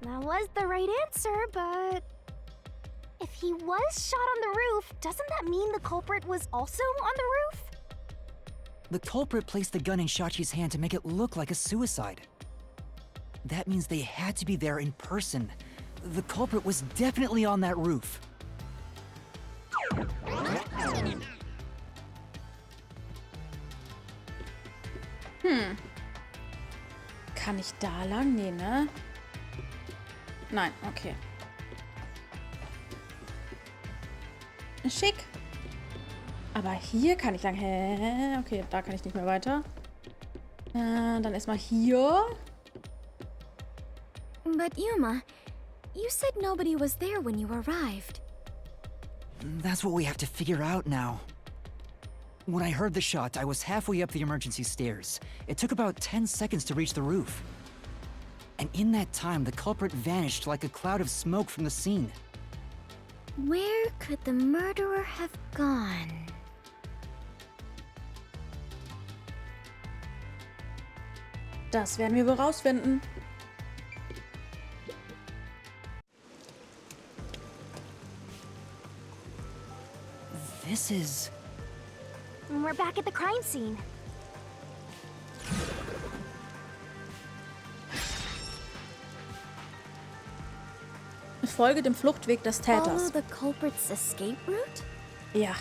That was the right answer, but... If he was shot on the roof, doesn't that mean the culprit was also on the roof? The culprit placed the gun in Shachi's hand to make it look like a suicide. That means they had to be there in person. The culprit was definitely on that roof. Kann ich da lang? Nee, ne? Nein, okay. Schick. Aber hier kann ich lang. Hä? Okay, da kann ich nicht mehr weiter. Dann erstmal hier. But Yuma, you said nobody was there when you arrived. That's what we have to figure out now. When I heard the shot, I was halfway up the emergency stairs. It took about 10 seconds to reach the roof. And in that time, the culprit vanished like a cloud of smoke from the scene. Where could the murderer have gone? Das werden wir wohl rausfinden. This is... We're back at the crime scene. Folge dem Fluchtweg des Follow Täters. the culprit's escape route? Ja.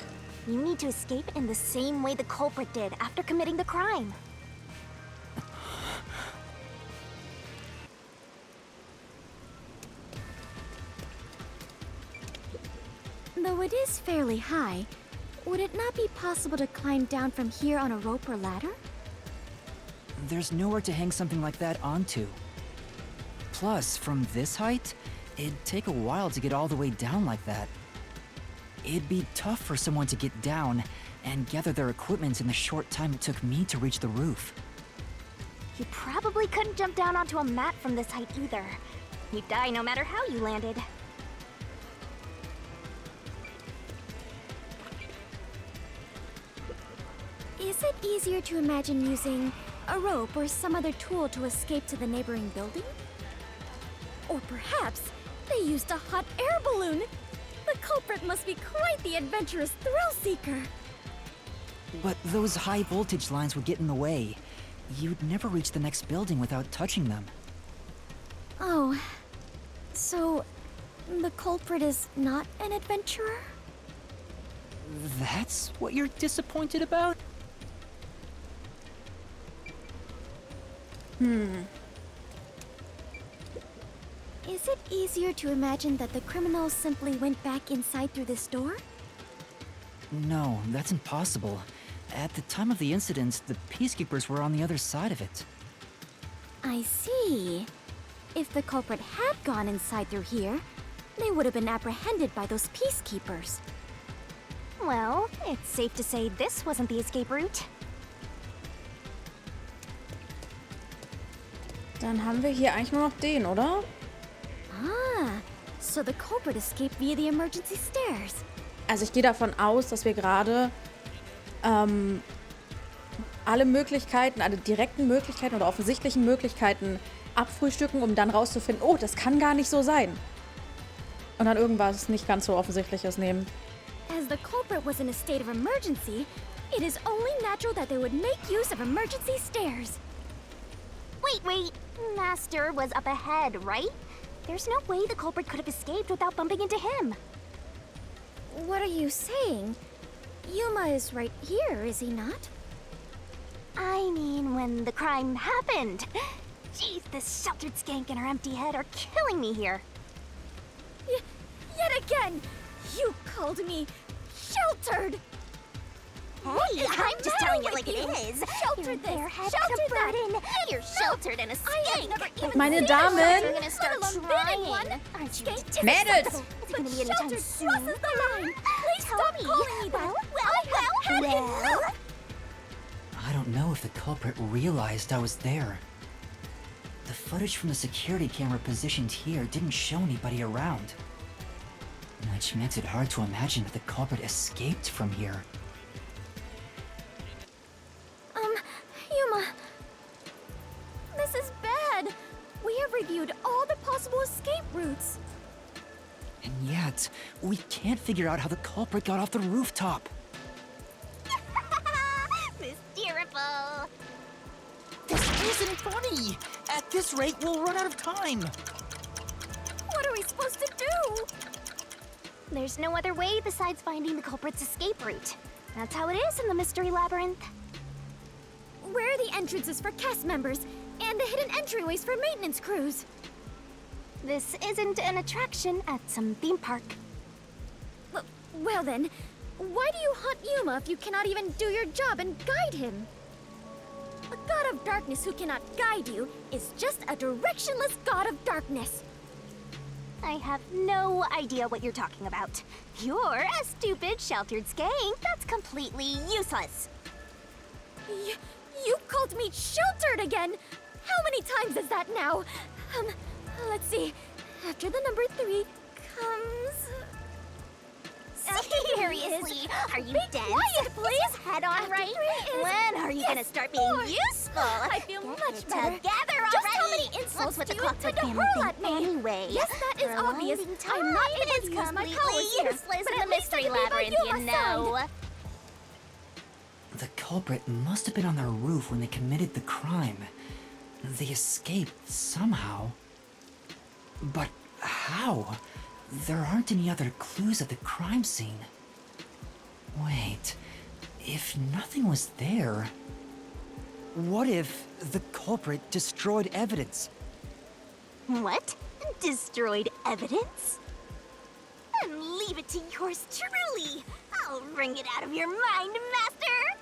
You need to escape in the same way the culprit did after committing the crime. Though it is fairly high, would it not be possible to climb down from here on a rope or ladder? There's nowhere to hang something like that onto. Plus, from this height, it'd take a while to get all the way down like that. It'd be tough for someone to get down and gather their equipment in the short time it took me to reach the roof. You probably couldn't jump down onto a mat from this height either. You'd die no matter how you landed. Is it easier to imagine using a rope or some other tool to escape to the neighboring building? Or perhaps they used a hot air balloon? The culprit must be quite the adventurous thrill-seeker. But those high voltage lines would get in the way. You'd never reach the next building without touching them. Oh, so the culprit is not an adventurer? That's what you're disappointed about? Is it easier to imagine that the criminals simply went back inside through this door? No, that's impossible. At the time of the incident, the peacekeepers were on the other side of it. I see. If the culprit had gone inside through here, they would have been apprehended by those peacekeepers. Well, it's safe to say this wasn't the escape route. Dann haben wir hier eigentlich nur noch den, oder? Ah, so the culprit escaped via the emergency stairs. Also ich gehe davon aus, dass wir gerade alle Möglichkeiten, alle direkten Möglichkeiten oder offensichtlichen Möglichkeiten abfrühstücken, um dann rauszufinden, oh, das kann gar nicht so sein. Und dann irgendwas nicht ganz so Offensichtliches nehmen. As the culprit was in a state of emergency, it is only natural that they would make use of emergency stairs. Wait. Master was up ahead, right? There's no way the culprit could have escaped without bumping into him. What are you saying? Yuma is right here, is he not? I mean, when the crime happened. Jeez, this sheltered skank and her empty head are killing me here. Yet again, you called me sheltered. Hey, I'm just telling it like it is. Sheltered this, sheltered that. You're sheltered in a skank. Meine Damen! You're gonna start trying. Aren't you? Mädels! Is it gonna be anytime soon? Please stop calling me that. Well. I don't know if the culprit realized I was there. The footage from the security camera positioned here didn't show anybody around. Which makes it hard to imagine that the culprit escaped from here. Yuma. This is bad. We have reviewed all the possible escape boots. And yet, we can't figure out how the culprit got off the rooftop. Mysteriful. This isn't funny! At this rate, we'll run out of time! What are we supposed to do? There's no other way besides finding the culprit's escape route. That's how it is in the Mystery Labyrinth. Where are the entrances for cast members and the hidden entryways for maintenance crews? This isn't an attraction at some theme park. Well then, why do you hunt Yuma if you cannot even do your job and guide him? A god of darkness who cannot guide you is just a directionless god of darkness. I have no idea what you're talking about. You're a stupid, sheltered skank that's completely useless. You called me sheltered again! How many times is that now? Let's see. After the number 3 comes... Seriously, are you dense? Quiet, please! Head on right? When are you gonna start being useful? I feel much better. Together already! Just how many insults do you intend to hurl at me? Anyway, yes, that is obvious. I'm not able to use my powers here, but at least I can be by Yuma's side. The culprit must have been on their roof when they committed the crime. They escaped somehow. But how? There aren't any other clues at the crime scene. Wait, if nothing was there... What if the culprit destroyed evidence? What? Destroyed evidence? And leave it to yours truly. I'll wring it out of your mind, Master!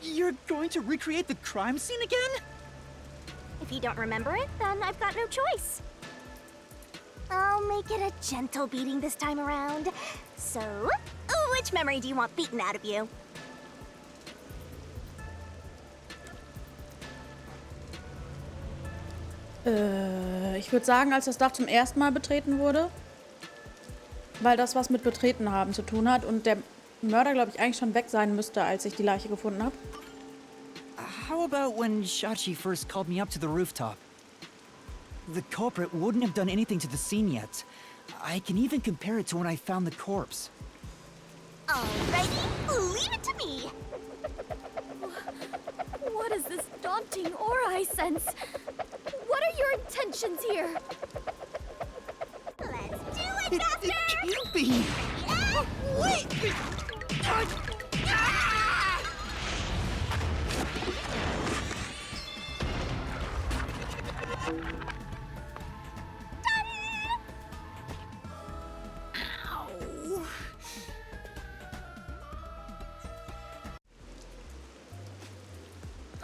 You're going to recreate the crime scene again? If you don't remember it, then I've got no choice. I'll make it a gentle beating this time around. So, which memory do you want beaten out of you? Ich würde sagen, als das Dach zum ersten Mal betreten wurde. Weil das was mit Betreten haben zu tun hat und der Mörder, glaube ich, eigentlich schon weg sein müsste, als ich die Leiche gefunden habe. How about when Shachi first called me up to the rooftop? The culprit wouldn't have done anything to the scene yet. I can even compare it to when I found the corpse. Alrighty, leave it to me! What is this daunting aura I sense? What are your intentions here? Let's do it, Master! It can't be! Yeah? Wait!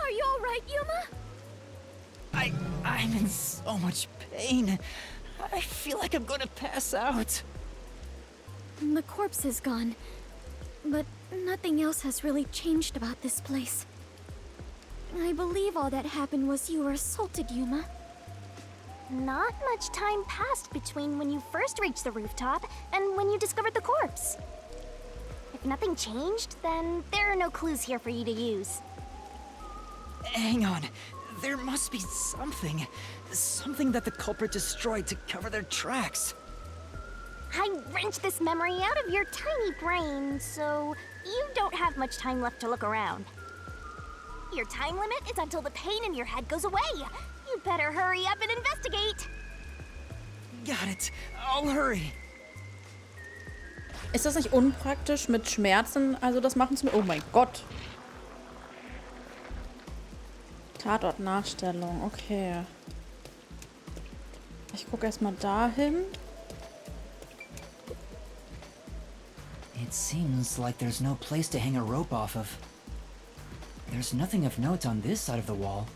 Are you alright, Yuma? I'm in so much pain. I feel like I'm gonna pass out. The corpse is gone, but nothing else has really changed about this place. I believe all that happened was you were assaulted, Yuma. Not much time passed between when you first reached the rooftop and when you discovered the corpse. If nothing changed, then there are no clues here for you to use. Hang on. There must be something. Something that the culprit destroyed to cover their tracks. I wrenched this memory out of your tiny brain, so you don't have much time left to look around. Your time limit is until the pain in your head goes away. You better hurry up and investigate. Got it. I'll hurry. Ist das nicht unpraktisch mit Schmerzen? Also das machen zu mir. Oh mein Gott. Tatortnachstellung, okay. Ich gucke erstmal dahin. It seems like there's no place to hang a rope off of. There's nothing of note on this side of the wall.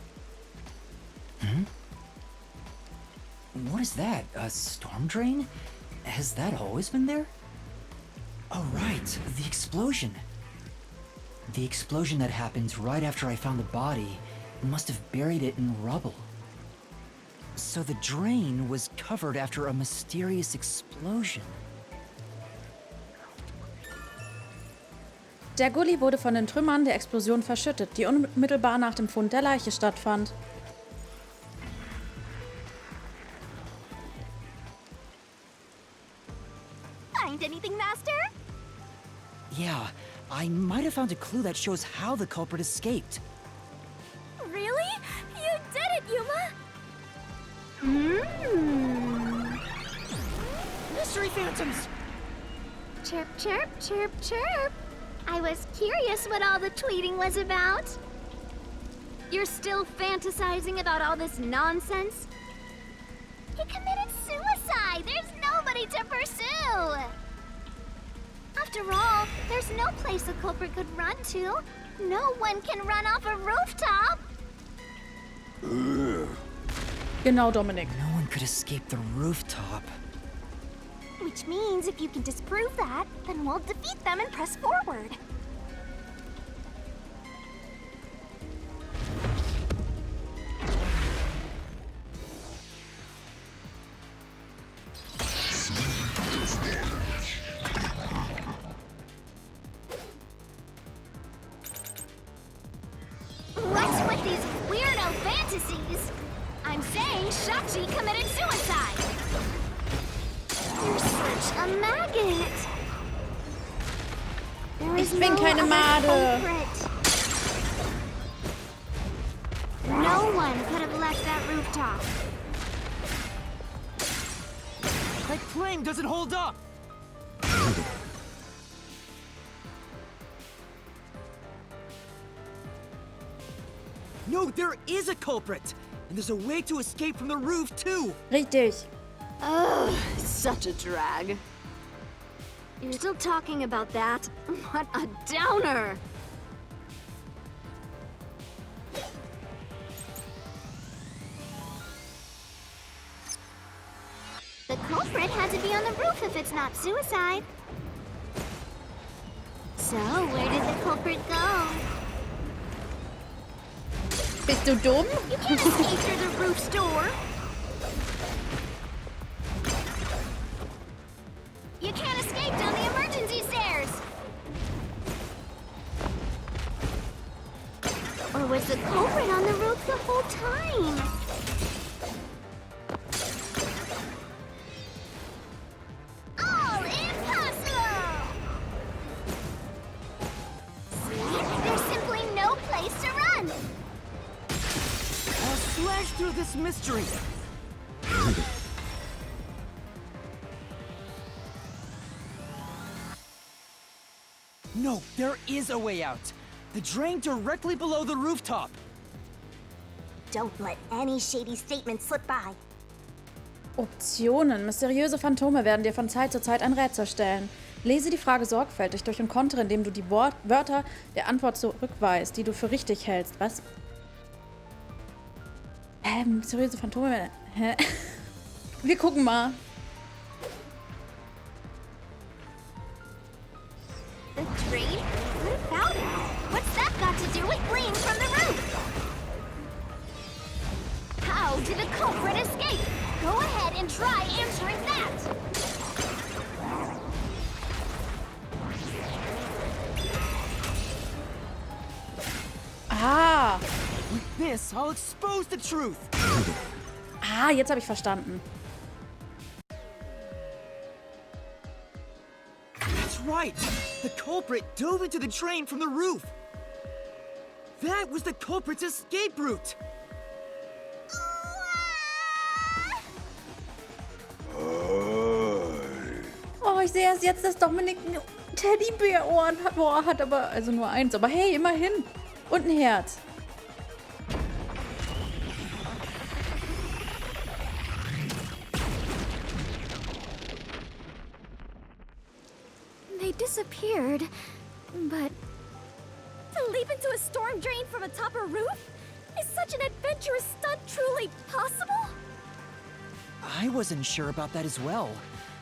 What is that? A storm drain? Has that always been there? Oh, right. The explosion. The explosion that happened right after I found the body must have buried it in rubble. So the drain was covered after a mysterious explosion. Der Gully wurde von den Trümmern der Explosion verschüttet, die unmittelbar nach dem Fund der Leiche stattfand. Yeah, I might have found a clue that shows how the culprit escaped. Really? You did it, Yuma! Mystery phantoms! Chirp, chirp, chirp, chirp. I was curious what all the tweeting was about. You're still fantasizing about all this nonsense? He committed suicide! There's nobody to pursue! After all, there's no place a culprit could run to. No one can run off a rooftop! Genau, Dominik. No one could escape the rooftop. Which means if you can disprove that, then we'll defeat them and press forward. What's with these weirdo fantasies? I'm saying Shachi committed suicide. You're such a maggot. There is Ich bin no keine other Made. culprit. No one could have left that rooftop. That claim doesn't hold up! No, there is a culprit! And there's a way to escape from the roof, too! Richtig. Ugh, such a drag. You're still talking about that? What a downer! The culprit had to be on the roof if it's not suicide. So, where did the culprit go? Bist du dumm? You can't escape through the roof's door. You can't escape down the emergency stairs. Or was the culprit on the roof the whole time? All impossible! See? There's simply no place to run. I'll slash through this mystery! No, there is a way out! The drain directly below the rooftop! Don't let any shady statement slip by. Optionen. Mysteriöse Phantome werden dir von Zeit zu Zeit ein Rätsel stellen. Lese die Frage sorgfältig durch und kontere, indem du die Wörter der Antwort zurückweist, die du für richtig hältst. Was? Mysteriöse Phantome. Hä? Wir gucken mal. The drain? What about it? What's that got to do with gleams from the roof? How did the culprit escape? Go ahead and try answering that. Ah. With this, I'll expose the truth! Ah, jetzt habe ich verstanden. That's right! The culprit dove into the drain from the roof! That was the culprit's escape route! Oh, ich sehe erst jetzt, dass Dominik ein Teddybär-Ohren hat. Boah, hat aber also nur eins. Aber hey, immerhin. Und ein Herz. They disappeared, but to leap into a storm drain from atop a roof? Is such an adventurous stunt truly possible? I wasn't sure about that as well.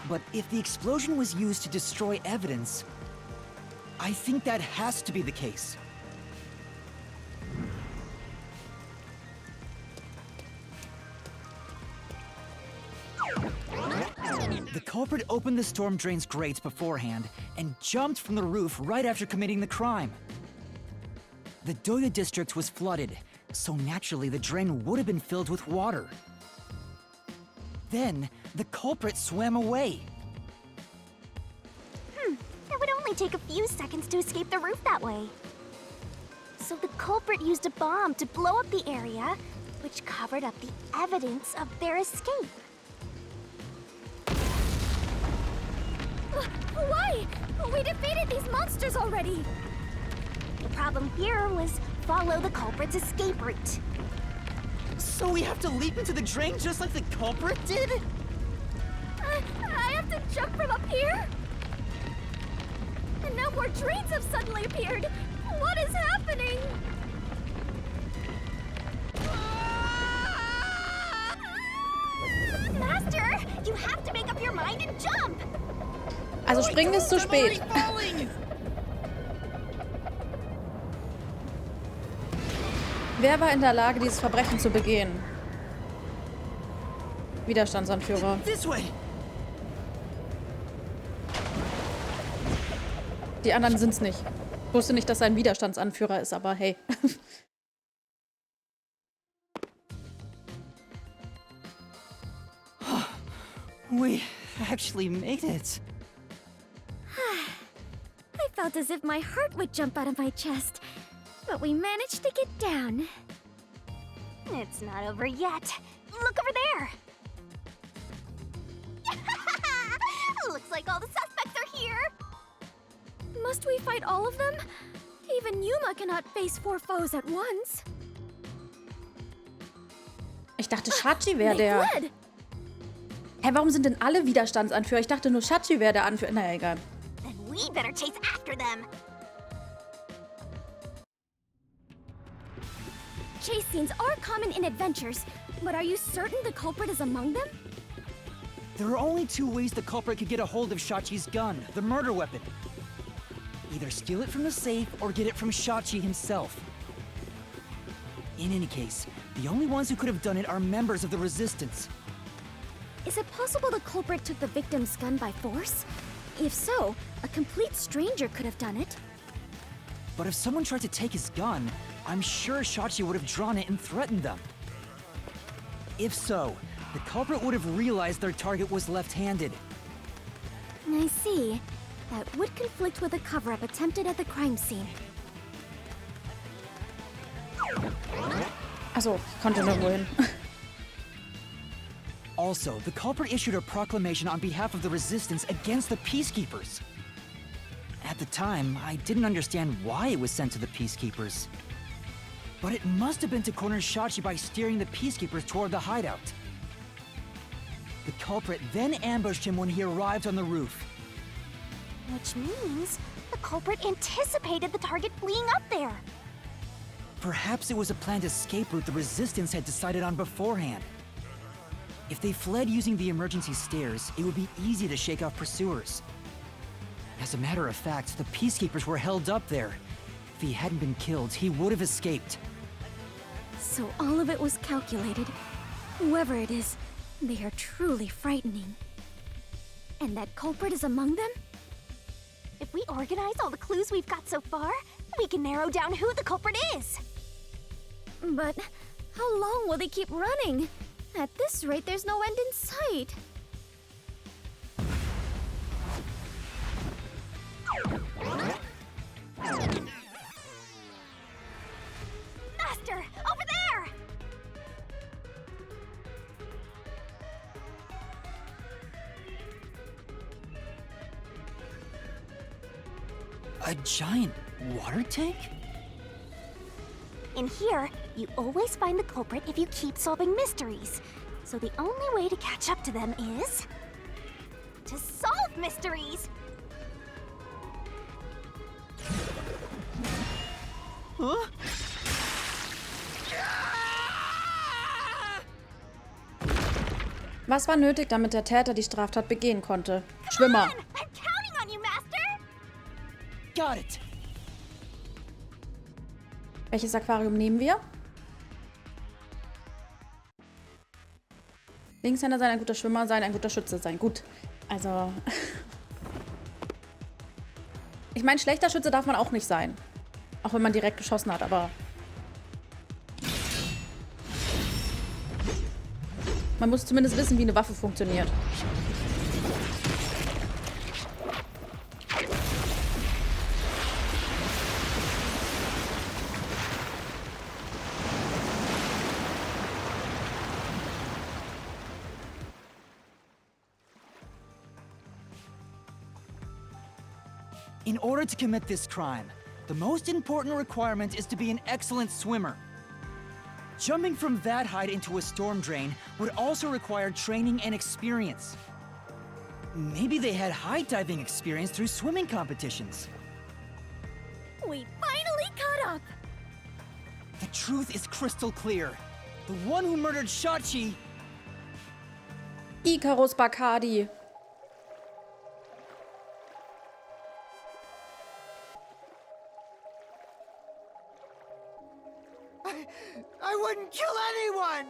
But if the explosion was used to destroy evidence, I think that has to be the case. The culprit opened the storm drain's grates beforehand and jumped from the roof right after committing the crime. The Doya district was flooded, so naturally the drain would have been filled with water. Then, the culprit swam away. That would only take a few seconds to escape the roof that way. So the culprit used a bomb to blow up the area, which covered up the evidence of their escape. Why? We defeated these monsters already! The problem here was follow the culprit's escape route. So we have to leap into the drain just like the culprit did? I have to jump from up here? And now more drains have suddenly appeared! What is happening? Master, you have to make up your mind and jump! Also springen ist zu spät. Wer war in der Lage, dieses Verbrechen zu begehen? Widerstandsanführer. This way. Die anderen sind's nicht. Ich wusste nicht, dass er ein Widerstandsanführer ist, aber hey. We actually made it. I felt as if my heart would jump out of my chest, but we managed to get down. It's not over yet. Look over there! Looks like all the suspects are here! Must we fight all of them? Even Yuma cannot face 4 foes at once. Ich dachte, Shachi wäre They der... fled. Hä, warum sind denn alle Widerstandsanführer? Ich dachte nur, Shachi wäre der Anführer. Naja, egal. Then we better chase after them. Chase scenes are common in adventures, but are you certain the culprit is among them? There are only 2 ways the culprit could get a hold of Shachi's gun, the murder weapon. Either steal it from the safe or get it from Shachi himself. In any case, the only ones who could have done it are members of the Resistance. Is it possible the culprit took the victim's gun by force? If so, a complete stranger could have done it. But if someone tried to take his gun, I'm sure Shachi would have drawn it and threatened them. If so, the culprit would have realized their target was left-handed. I see. That would conflict with a cover-up attempted at the crime scene. Achso, ich konnte nirgendwo hin. Also, the culprit issued a proclamation on behalf of the Resistance against the Peacekeepers. At the time, I didn't understand why it was sent to the Peacekeepers. But it must have been to corner Shachi by steering the Peacekeepers toward the hideout. The culprit then ambushed him when he arrived on the roof. Which means the culprit anticipated the target fleeing up there. Perhaps it was a planned escape route the Resistance had decided on beforehand. If they fled using the emergency stairs, it would be easy to shake off pursuers. As a matter of fact, the Peacekeepers were held up there. If he hadn't been killed, he would have escaped. So all of it was calculated. Whoever it is, they are truly frightening. And that culprit is among them? If we organize all the clues we've got so far, we can narrow down who the culprit is. But how long will they keep running? At this rate, there's no end in sight. Master, over there! A giant water tank? In here, you always find the culprit if you keep solving mysteries. So the only way to catch up to them is... to solve mysteries! Huh? Was war nötig, damit der Täter die Straftat begehen konnte? Schwimmer. Come on! I'm counting on you, Master! Got it! Welches Aquarium nehmen wir? Linkshänder sein, ein guter Schwimmer sein, ein guter Schütze sein. Gut. Also... Ich meine, schlechter Schütze darf man auch nicht sein. Auch wenn man direkt geschossen hat, aber... Man muss zumindest wissen, wie eine Waffe funktioniert. In order to commit this crime, the most important requirement is to be an excellent swimmer. Jumping from that height into a storm drain would also require training and experience. Maybe they had high diving experience through swimming competitions. We finally caught up! The truth is crystal clear. The one who murdered Shachi... Icarus Bacardi. I wouldn't kill anyone!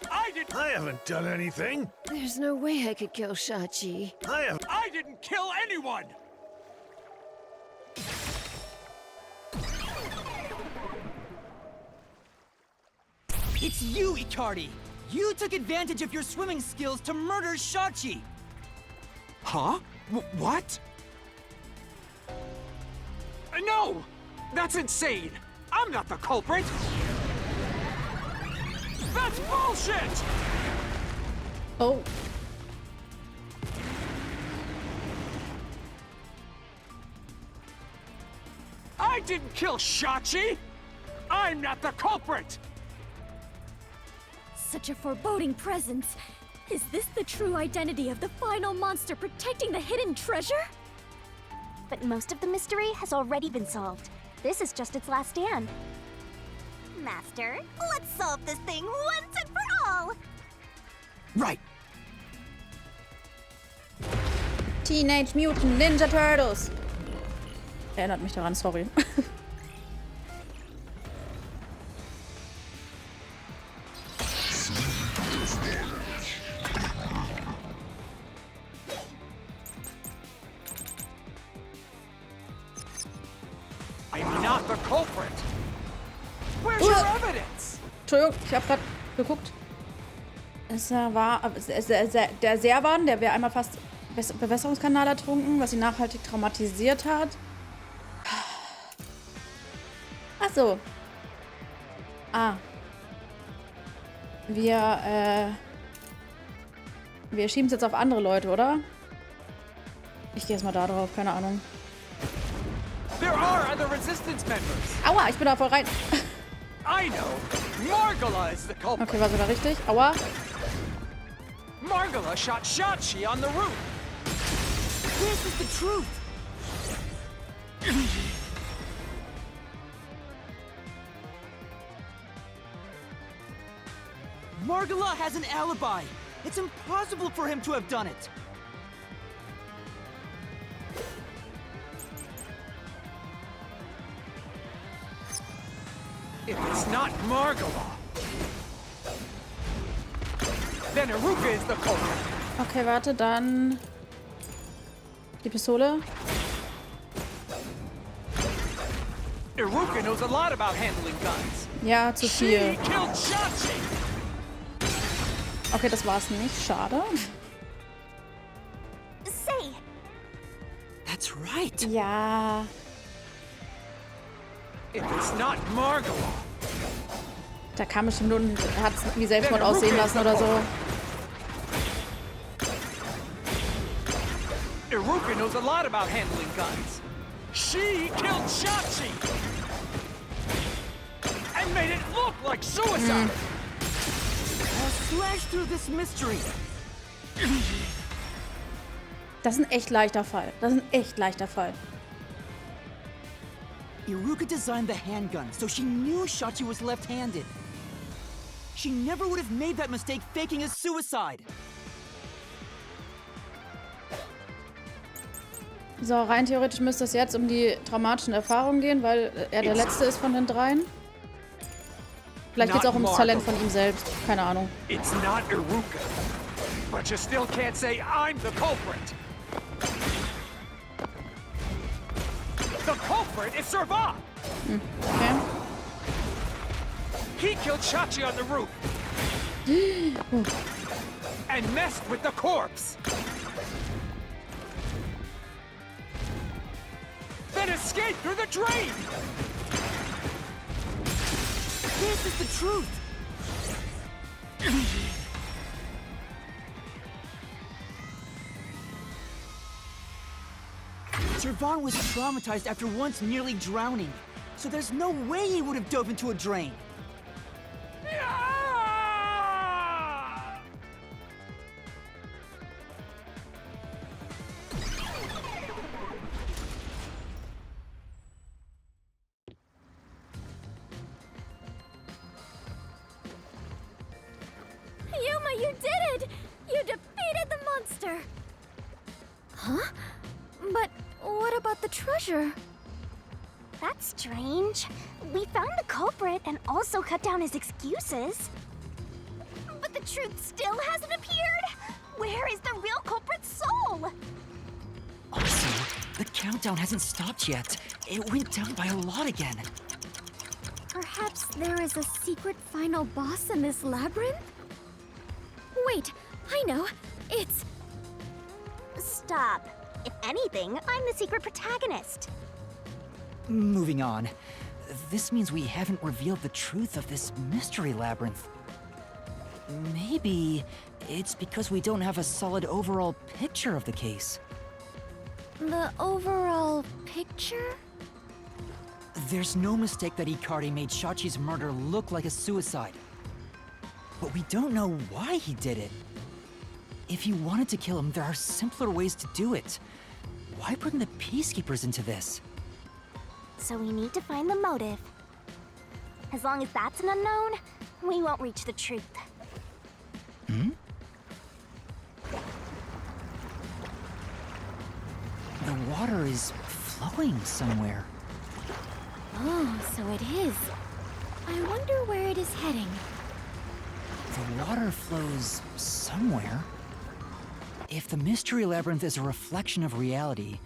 I haven't done anything. There's no way I could kill Shachi. I didn't kill anyone! It's you, Icardi! You took advantage of your swimming skills to murder Shachi! Huh? What? No! That's insane! I'm not the culprit! That's bullshit! Oh. I didn't kill Shachi! I'm not the culprit! Such a foreboding presence. Is this the true identity of the final monster protecting the hidden treasure? But most of the mystery has already been solved. This is just its last stand. Master, let's solve this thing once and for all! Right. Teenage Mutant Ninja Turtles. Erinnert mich daran, sorry. I'm not the culprit! Where's your evidence? Entschuldigung, ich habe gerade geguckt. Es war der Servan, der wäre einmal fast Bewässerungskanal ertrunken, was ihn nachhaltig traumatisiert hat. Ach so. Ah. Wir schieben es jetzt auf andere Leute, oder? Ich gehe erstmal da drauf, keine Ahnung. There are other resistance members. Aua, ich bin da voll rein. I know. Margala is the culprit. Okay, war sogar richtig. Aua. Margala shot Shachi on the roof. This is the truth! Margala has an alibi! It's impossible for him to have done it! If it's not Margala, then Iruka is the culprit. Okay, warte, dann die Pistole. Iruka knows a lot about handling guns. Ja, zu She viel. killed Shachi. Okay, das war's nicht. Schade. Say, That's right! Ja. If it's not Margala, Da kam bestimmt und hat es wie Selbstmord aussehen lassen oder so. Iruka knows a lot about handling guns. She killed Shachi and made it look like suicide. I'll slash through this mystery! Das ist ein echt leichter Fall. Das ist ein echt leichter Fall. Iruka designed the handgun, so she knew Shachi was left-handed. She never would have made that mistake faking a suicide! So, rein theoretisch müsste es jetzt um die traumatischen Erfahrungen gehen, weil er der Letzte ist von den dreien. Vielleicht geht es auch ums Talent von ihm selbst. Keine Ahnung. It's not Iruka, but you still can't say I'm the culprit. The culprit is Servat. Okay. He killed Shachi on the roof and messed with the corpse. Then escaped through the drain. This is the truth! Jervon was traumatized after once nearly drowning, so there's no way he would have dove into a drain. Yuma, you did it! You defeated the monster! Huh? But what about the treasure? That's strange. We found the culprit and also cut down his excuses. But the truth still hasn't appeared? Where is the real culprit's soul? Also, the countdown hasn't stopped yet. It went down by a lot again. Perhaps there is a secret final boss in this labyrinth? Wait, I know. It's... Stop. If anything, I'm the secret protagonist. Moving on. This means we haven't revealed the truth of this mystery labyrinth. Maybe it's because we don't have a solid overall picture of the case. The overall picture? There's no mistake that Ikari made Shachi's murder look like a suicide. But we don't know why he did it. If you wanted to kill him, there are simpler ways to do it. Why bring the Peacekeepers into this? So we need to find the motive. As long as that's an unknown, we won't reach the truth. Hmm? The water is flowing somewhere. Oh, so it is. I wonder where it is heading. The water flows somewhere. If the mystery labyrinth is a reflection of reality,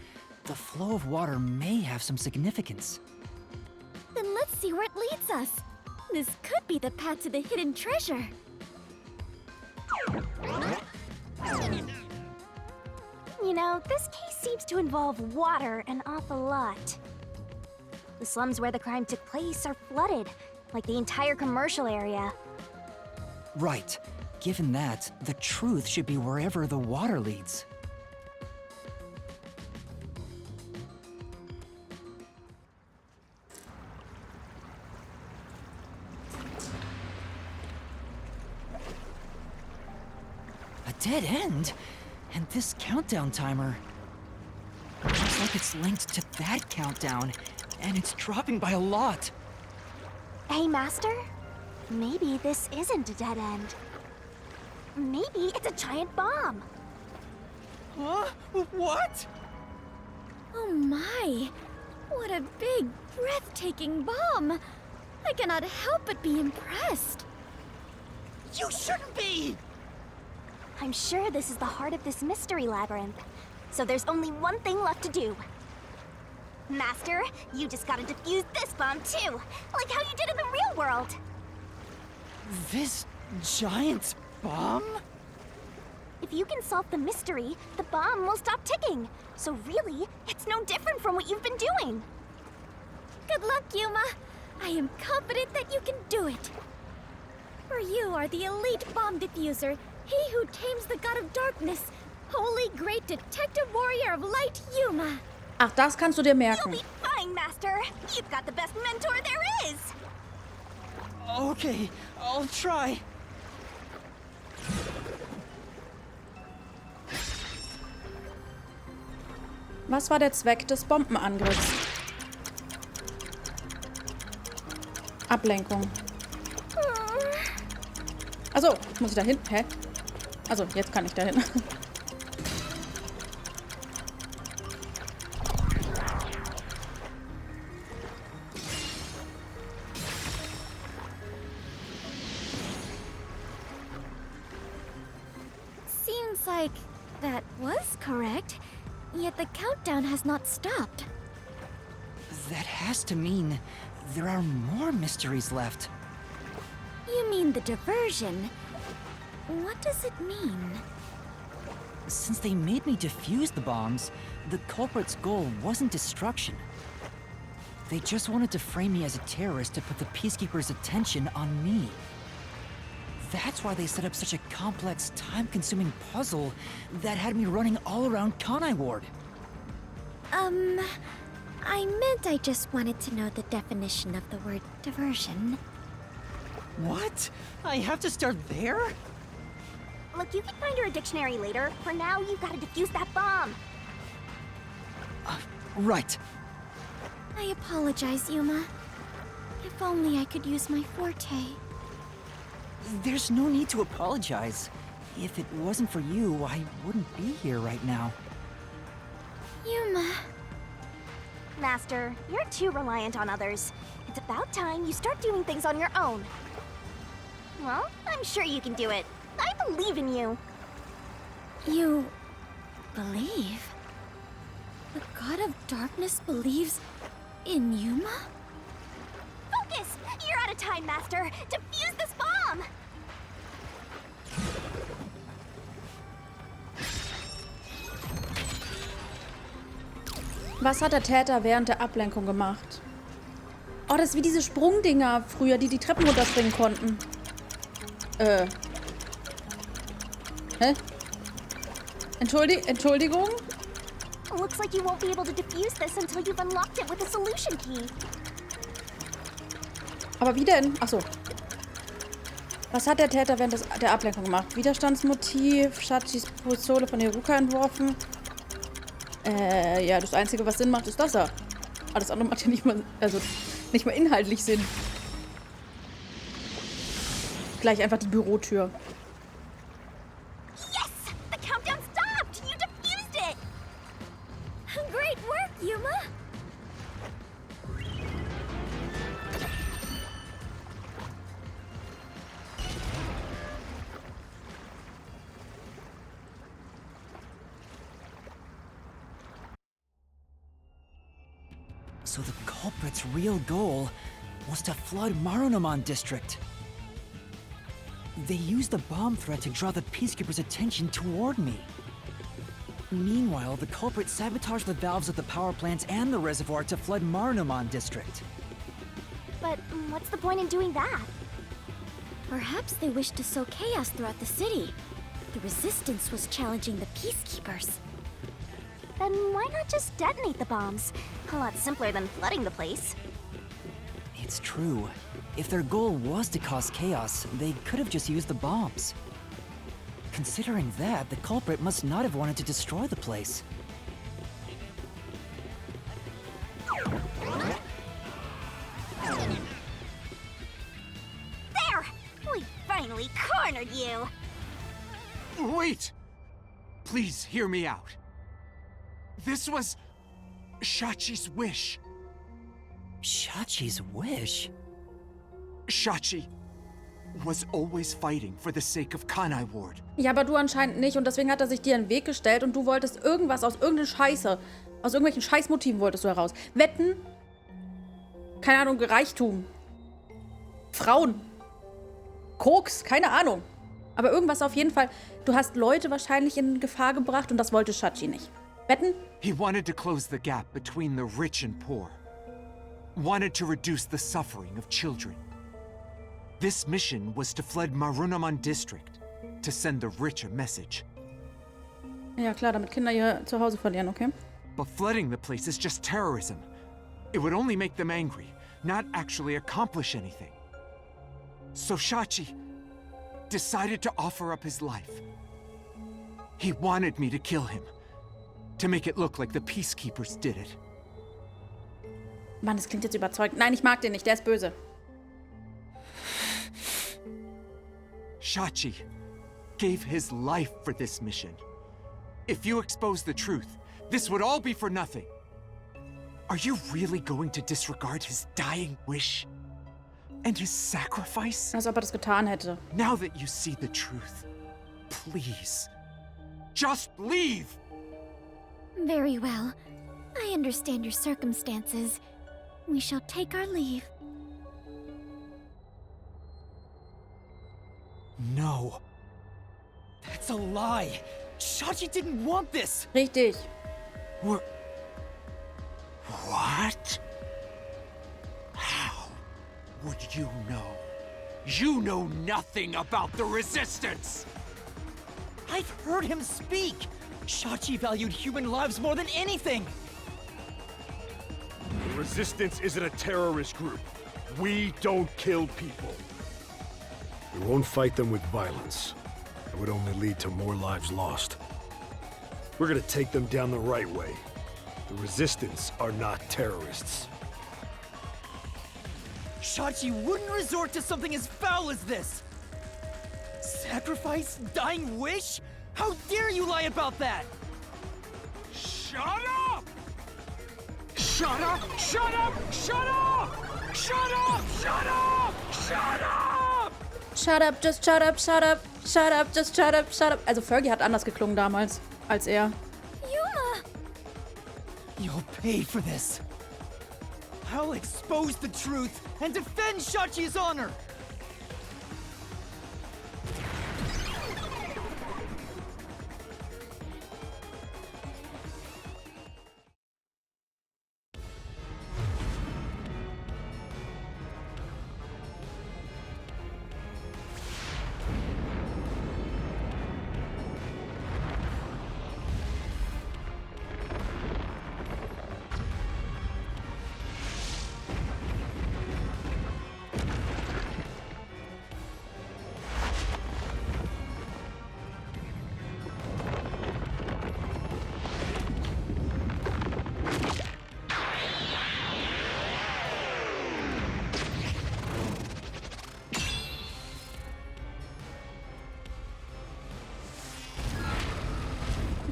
the flow of water may have some significance. Then let's see where it leads us. This could be the path to the hidden treasure. You know, this case seems to involve water an awful lot. The slums where the crime took place are flooded, like the entire commercial area. Right. Given that, the truth should be wherever the water leads. A dead end? And this countdown timer... looks like it's linked to that countdown, and it's dropping by a lot. Hey, Master? Maybe this isn't a dead end. Maybe it's a giant bomb. Huh? What? Oh my! What a big, breathtaking bomb! I cannot help but be impressed. You shouldn't be! I'm sure this is the heart of this mystery labyrinth. So there's only one thing left to do. Master, you just gotta defuse this bomb too, like how you did in the real world. This giant bomb? If you can solve the mystery, the bomb will stop ticking. So really, it's no different from what you've been doing. Good luck, Yuma. I am confident that you can do it. For you are the elite bomb diffuser, he who tames the god of darkness, holy great detective warrior of light, Yuma. Ach, das kannst du dir You'll merken. be fine, Master. You've got the best mentor there is. Okay, I'll try. Was war der Zweck des Bombenangriffs? Ablenkung. Achso, muss ich da hin? Hä? Also, jetzt kann ich da hin. Seems like that was correct, yet the countdown has not stopped. That has to mean there are more mysteries left. You mean the diversion? What does it mean? Since they made me defuse the bombs, the culprit's goal wasn't destruction. They just wanted to frame me as a terrorist to put the Peacekeepers' attention on me. That's why they set up such a complex, time-consuming puzzle that had me running all around Kanai Ward. I meant I just wanted to know the definition of the word diversion. What? I have to start there? Look, you can find her a dictionary later. For now, you've got to defuse that bomb. Right. I apologize, Yuma. If only I could use my forte. There's no need to apologize. If it wasn't for you, I wouldn't be here right now. Yuma. Master, you're too reliant on others. It's about time you start doing things on your own. Well, I'm sure you can do it. I believe in you. You believe? The god of darkness believes in Yuma? Focus! You're out of time, Master! Defuse this bomb! Was hat der Täter während der Ablenkung gemacht? Oh, das ist wie diese Sprungdinger früher, die Treppen runterspringen konnten. Hä? Entschuldigung? Looks like you won't be able to defuse this until you've unlocked it with a solution key. Aber wie denn? Achso. Was hat der Täter während der Ablenkung gemacht? Widerstandsmotiv, Shachis Pistole von Haruka entworfen. Ja, das Einzige, was Sinn macht, ist das da. Alles andere macht ja nicht mal, nicht mal inhaltlich Sinn. Gleich einfach die Bürotür. Yes! The countdown stopped! You defused it! Great work, Yuma! So the culprit's real goal was to flood Marunomon district. They used the bomb threat to draw the Peacekeeper's attention toward me. Meanwhile, the culprit sabotaged the valves of the power plants and the reservoir to flood Marunomon district. But what's the point in doing that? Perhaps they wished to sow chaos throughout the city. The resistance was challenging the Peacekeepers. Then why not just detonate the bombs? A lot simpler than flooding the place. It's true. If their goal was to cause chaos, they could have just used the bombs. Considering that, the culprit must not have wanted to destroy the place. There! We finally cornered you! Wait! Please hear me out. This was Shachi's wish. Shachi's wish? Shachi was always fighting for the sake of Kanai Ward. Ja, aber du anscheinend nicht und deswegen hat er sich dir in den Weg gestellt und du wolltest irgendwas aus irgendeiner Scheiße, aus irgendwelchen Scheißmotiven wolltest du heraus. Wetten? Keine Ahnung, Reichtum. Frauen. Koks, keine Ahnung. Aber irgendwas auf jeden Fall. Du hast Leute wahrscheinlich in Gefahr gebracht und das wollte Shachi nicht. Wetten? He wanted to close the gap between the rich and poor. Wanted to reduce the suffering of children. This mission was to flood Marunomon district, to send the rich a message. Ja klar, damit Kinder ihr Zuhause verlieren, okay? But flooding the place is just terrorism. It would only make them angry, not actually accomplish anything. So Shachi decided to offer up his life. He wanted me to kill him, to make it look like the Peacekeepers did it. Mann, das klingt jetzt überzeugend. Nein, ich mag den nicht, der ist böse. Shachi gave his life for this mission. If you expose the truth, this would all be for nothing. Are you really going to disregard his dying wish? And his sacrifice? Als ob er das getan hätte. Now that you see the truth, please, just leave! Very well. I understand your circumstances. We shall take our leave. No. That's a lie. Shachi didn't want this. Richtig. What? How would you know? You know nothing about the Resistance! I've heard him speak. Shachi valued human lives more than anything. Resistance isn't a terrorist group. We don't kill people. We won't fight them with violence. It would only lead to more lives lost. We're gonna take them down the right way. The Resistance are not terrorists. Shachi wouldn't resort to something as foul as this! Sacrifice? Dying wish? How dare you lie about that? Shut up! Shut up! Shut up! Shut up! Shut up! Shut up! Shut up! Shut up, just shut up, shut up, shut up, just shut up, shut up. Also Fergie hat anders geklungen damals als er. Yuma! You'll pay for this. I'll expose the truth and defend Shachi's honor!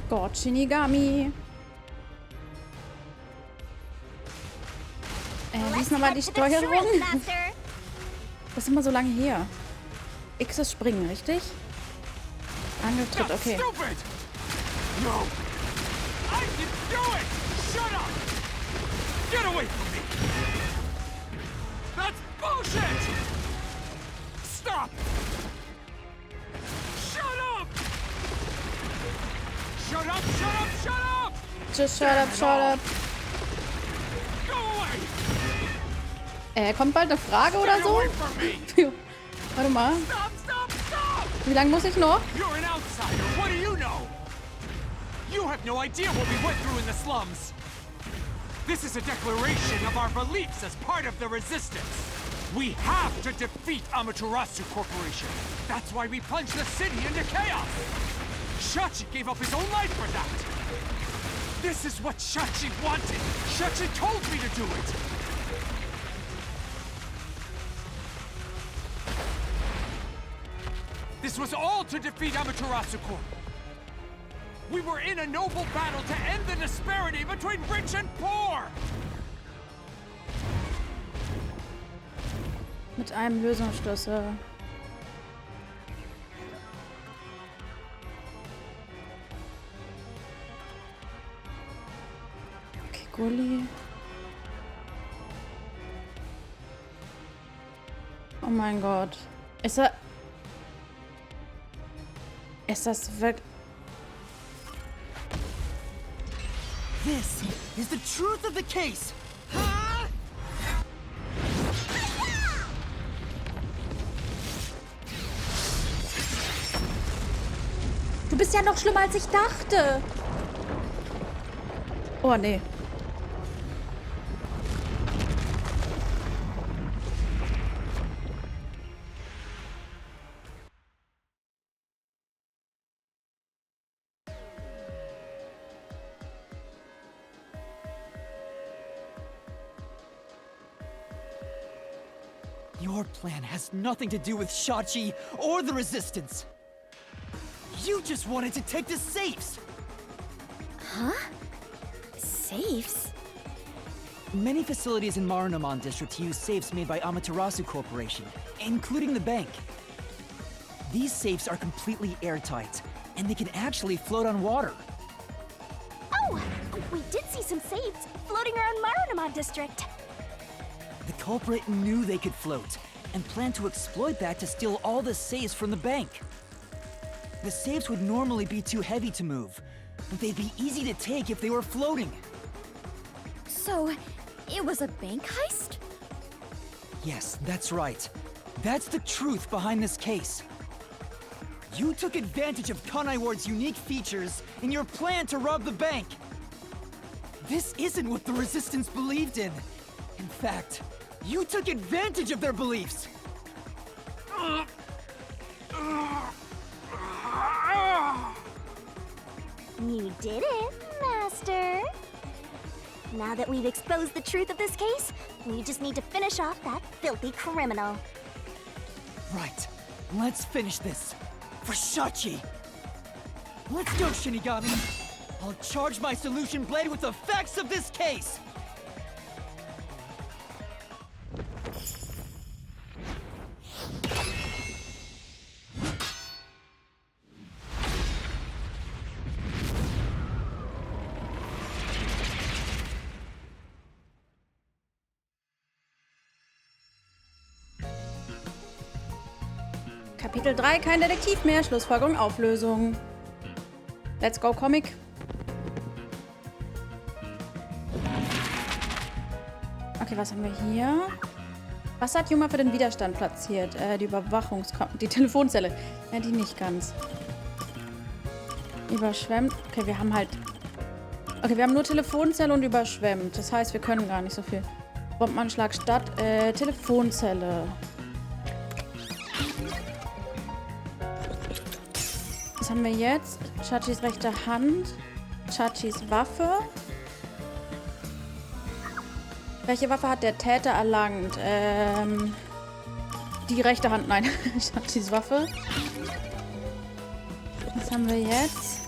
Gott, Shinigami. Wie ist nochmal die Steuerung? Das ist immer so lange her. X ist springen, richtig? Angetritt, okay. No! I can do it! Shut up! Get away from me! That's bullshit! Stop! Shut up! Shut up! Shut up! Shut up! Just shut up, shut up. Go away! Kommt bald eine Frage oder Get so? away from me! Warte mal. Stop! Stop! Stop! Wie lange muss ich noch? You're an outsider. What do you know? You have no idea what we went through in the slums. This is a declaration of our beliefs as part of the Resistance. We have to defeat Amaterasu Corporation. That's why we plunged the city into chaos. Shachi gave up his own life for that. This is what Shachi wanted. Shachi told me to do it. This was all to defeat Amaterasu Corp. We were in a noble battle to end the disparity between rich and poor. Mit einem Lösungsschlüssel. Okay, Gulli. Oh mein Gott. Ist das wirklich... This is the truth of the case! Du bist ja noch schlimmer, als ich dachte. Oh, nee. Your plan has nothing to do with Shachi or the Resistance. You just wanted to take the safes! Huh? Safes? Many facilities in Marunaman District use safes made by Amaterasu Corporation, including the bank. These safes are completely airtight, and they can actually float on water. Oh! We did see some safes floating around Marunaman District. The culprit knew they could float, and planned to exploit that to steal all the safes from the bank. The safes would normally be too heavy to move, but they'd be easy to take if they were floating. So, it was a bank heist? Yes, that's right. That's the truth behind this case. You took advantage of Kanai Ward's unique features in your plan to rob the bank. This isn't what the Resistance believed in, In fact, you took advantage of their beliefs! You did it, Master. Now that we've exposed the truth of this case, we just need to finish off that filthy criminal. Right. Let's finish this. For Shachi! Let's go, Shinigami! I'll charge my solution blade with the facts of this case! Kapitel 3, kein Detektiv mehr. Schlussfolgerung, Auflösung. Let's go, Comic. Okay, was haben wir hier? Was hat Juma für den Widerstand platziert? Die Telefonzelle. Ja, die nicht ganz. Überschwemmt. Okay, wir haben halt... Okay, wir haben nur Telefonzelle und überschwemmt. Das heißt, wir können gar nicht so viel. Bombenanschlag statt Telefonzelle. Was haben wir jetzt? Chachis rechte Hand. Chachis Waffe. Welche Waffe hat der Täter erlangt? Die rechte Hand, nein. Chachis Waffe. Was haben wir jetzt?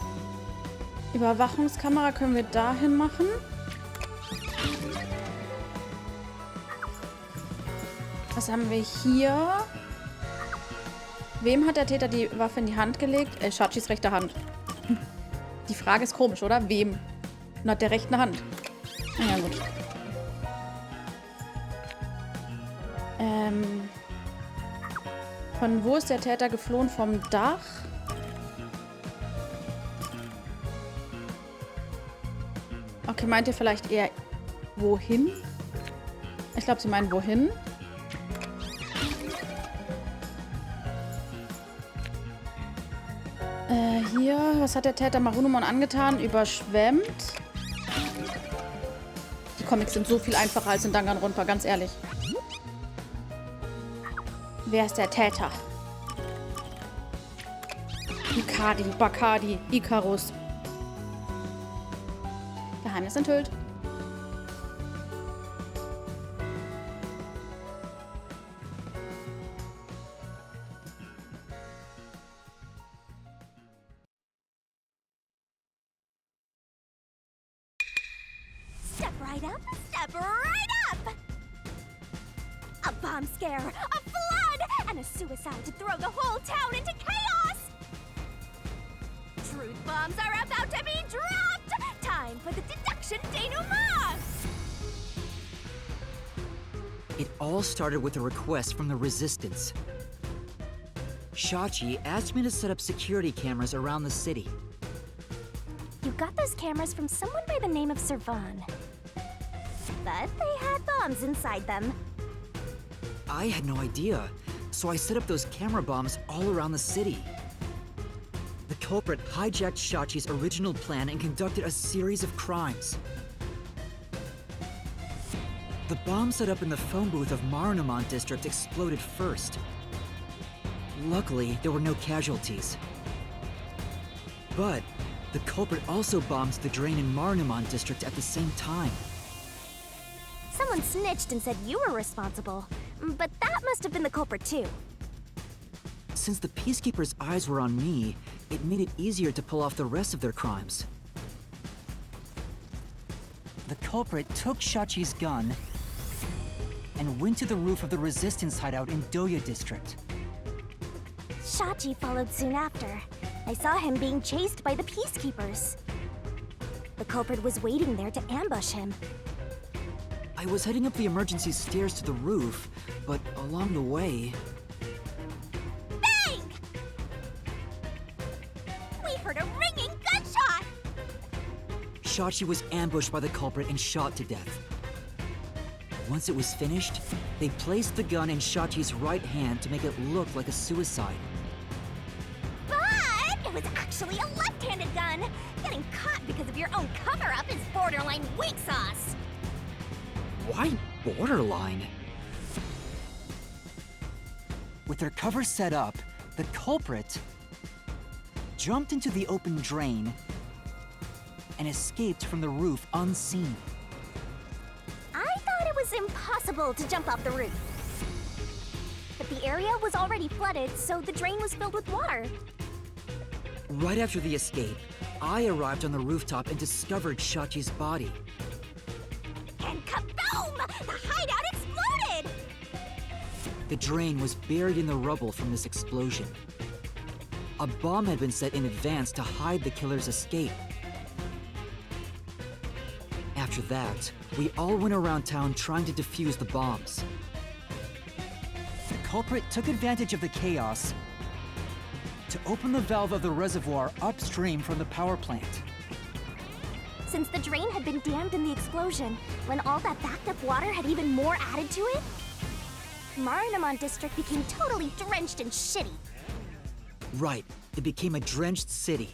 Überwachungskamera können wir dahin machen. Was haben wir hier? Wem hat der Täter die Waffe in die Hand gelegt? Chachis rechte Hand. Die Frage ist komisch, oder? Wem? Und hat der rechten Hand. Na ja, gut. Von wo ist der Täter geflohen? Vom Dach? Okay, meint ihr vielleicht eher wohin? Ich glaube, sie meinen wohin. Hier, was hat der Täter Marunumon angetan? Überschwemmt. Die Comics sind so viel einfacher als in Danganronpa, ganz ehrlich. Wer ist der Täter? Ikari, Bakadi, Icarus. Geheimnis enthüllt. Step right up, step right up! A bomb scare, a flood, and a suicide to throw the whole town into chaos! Truth bombs are about to be dropped! Time for the deduction denouement! It all started with a request from the Resistance. Shachi asked me to set up security cameras around the city. You got those cameras from someone by the name of Servan. But they had bombs inside them. I had no idea, so I set up those camera bombs all around the city. The culprit hijacked Shachi's original plan and conducted a series of crimes. The bomb set up in the phone booth of Marunouman district exploded first. Luckily, there were no casualties. But the culprit also bombed the drain in Marunouman district at the same time. Someone snitched and said you were responsible. But that must have been the culprit too. Since the Peacekeepers' eyes were on me, it made it easier to pull off the rest of their crimes. The culprit took Shachi's gun and went to the roof of the Resistance hideout in Doya district. Shachi followed soon after. I saw him being chased by the Peacekeepers. The culprit was waiting there to ambush him. I was heading up the emergency stairs to the roof, but along the way... Bang! We heard a ringing gunshot! Shachi was ambushed by the culprit and shot to death. Once it was finished, they placed the gun in Shachi's right hand to make it look like a suicide. But it was actually a left-handed gun! Getting caught because of your own cover-up is borderline weak sauce! borderline. With their cover set up, the culprit jumped into the open drain and escaped from the roof unseen. I thought it was impossible to jump off the roof. But the area was already flooded, so the drain was filled with water. Right after the escape, I arrived on the rooftop and discovered Shachi's body. And kaboom! The hideout exploded! The drain was buried in the rubble from this explosion. A bomb had been set in advance to hide the killer's escape. After that, we all went around town trying to defuse the bombs. The culprit took advantage of the chaos to open the valve of the reservoir upstream from the power plant. Since the drain had been dammed in the explosion, when all that backed up water had even more added to it, Marnamon District became totally drenched and shitty. Right, it became a drenched city.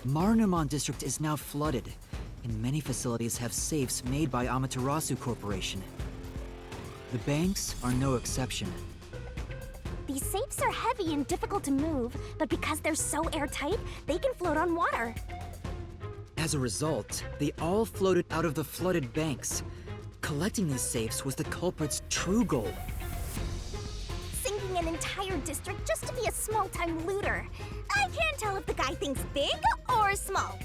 Marnamon District is now flooded, and many facilities have safes made by Amaterasu Corporation. The banks are no exception. These safes are heavy and difficult to move, but because they're so airtight, they can float on water. As a result, they all floated out of the flooded banks. Collecting these safes was the culprit's true goal. Sinking an entire district just to be a small-time looter. I can't tell if the guy thinks big or small.